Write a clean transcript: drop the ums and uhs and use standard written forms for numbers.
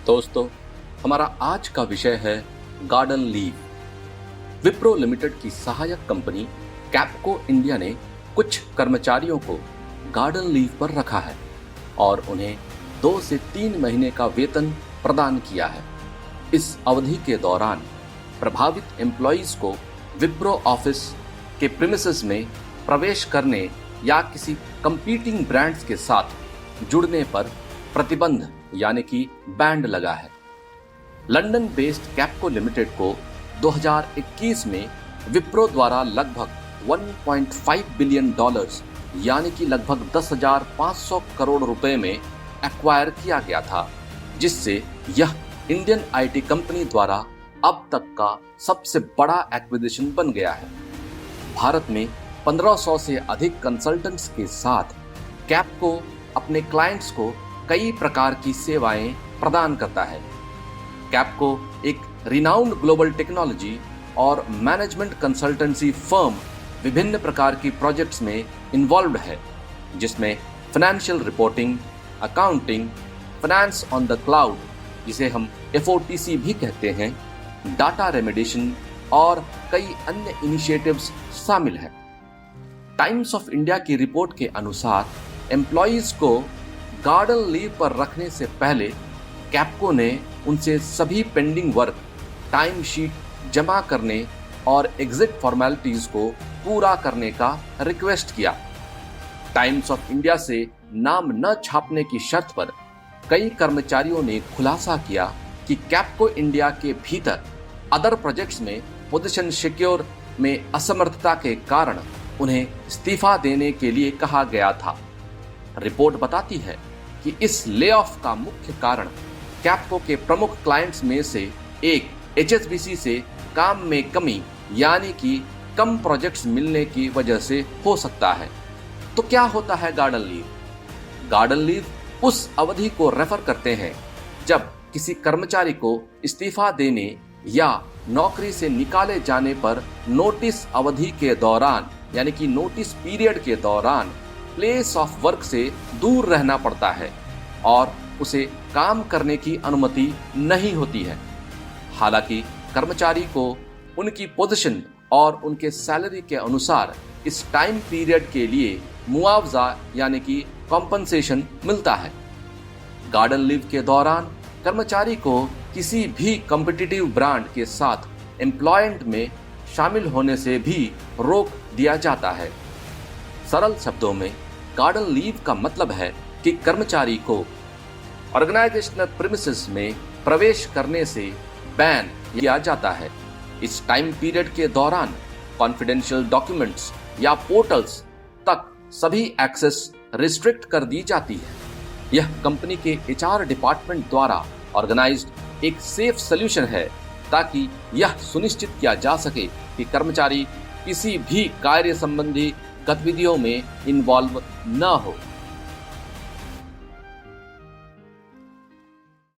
दोस्तों, हमारा आज का विषय है गार्डन लीव। विप्रो लिमिटेड की सहायक कंपनी कैपको इंडिया ने कुछ कर्मचारियों को गार्डन लीव पर रखा है और उन्हें 2 से 3 महीने का वेतन प्रदान किया है। इस अवधि के दौरान प्रभावित एम्प्लॉइज को विप्रो ऑफिस के प्रीमिसेस में प्रवेश करने या किसी कंपीटिंग ब्रांड्स के साथ जुड़ने पर प्रतिबंध यानी कि बैन लगा है। लंदन बेस्ड कैपको लिमिटेड को 2021 में विप्रो द्वारा लगभग 1.5 बिलियन डॉलर्स यानी कि लगभग 10,500 करोड़ रुपए में एक्वायर किया गया था, जिससे यह इंडियन आईटी कंपनी द्वारा अब तक का सबसे बड़ा एक्विजिशन बन गया है। भारत में 1500 से अधिक कंसल्टेंट्स के साथ कैपको अपने क्लाइंट्स को कई प्रकार की सेवाएं प्रदान करता है। कैपको एक रिनाउंड ग्लोबल टेक्नोलॉजी और मैनेजमेंट कंसल्टेंसी फर्म विभिन्न प्रकार की प्रोजेक्ट्स में इन्वॉल्व्ड है, जिसमें financial reporting, accounting, finance on the cloud जिसे हम FOTC भी कहते हैं, डाटा रेमेडिएशन और कई अन्य इनिशिएटिव्स शामिल हैं। टाइम्स ऑफ इंडिया की रिपोर्ट के अनुसार एम्प्लॉइज को गार्डन लीव पर रखने से पहले कैपको ने उनसे सभी पेंडिंग वर्क, टाइम शीट जमा करने और एग्जिट फॉर्मेलिटीज को पूरा करने का रिक्वेस्ट किया। टाइम्स ऑफ इंडिया से नाम न छापने की शर्त पर कई कर्मचारियों ने खुलासा किया कि कैपको इंडिया के भीतर अदर प्रोजेक्ट्स में पोजीशन सिक्योर में असमर्थता के कारण उन्हें इस्तीफा देने के लिए कहा गया था। रिपोर्ट बताती है कि इस लेऑफ का मुख्य कारण कैपको के प्रमुख क्लाइंट्स में से एक HSBC से काम में कमी यानी कि कम प्रोजेक्ट्स मिलने की वजह से हो सकता है। तो क्या होता है गार्डन लीव? गार्डन लीव उस अवधि को रेफर करते हैं जब किसी कर्मचारी को इस्तीफा देने या नौकरी से निकाले जाने पर नोटिस अवधि के दौरान यानी कि नोटिस पीरियड के दौरान प्लेस ऑफ वर्क से दूर रहना पड़ता है और उसे काम करने की अनुमति नहीं होती है। हालांकि कर्मचारी को उनकी पोजीशन और उनके सैलरी के अनुसार इस टाइम पीरियड के लिए मुआवजा यानी कि कॉम्पनसेशन मिलता है। गार्डन लीव के दौरान कर्मचारी को किसी भी कॉम्पिटिटिव ब्रांड के साथ एम्प्लॉयमेंट में शामिल होने से भी रोक दिया जाता है। सरल शब्दों में गार्डन लीव का मतलब है कि कर्मचारी को ऑर्गेनाइजेशनल प्रीमिसेस में प्रवेश करने से बैन किया जाता है। इस टाइम पीरियड के दौरान कॉन्फिडेंशियल डॉक्यूमेंट्स या पोर्टल्स तक सभी एक्सेस रिस्ट्रिक्ट कर दी जाती है। यह कंपनी के HR डिपार्टमेंट द्वारा ऑर्गेनाइज्ड एक सेफ सॉल्यूशन है ताकि यह सुनिश्चित किया जा सके कि कर्मचारी किसी भी कार्य संबंधी गतिविधियों में इन्वॉल्व न हो।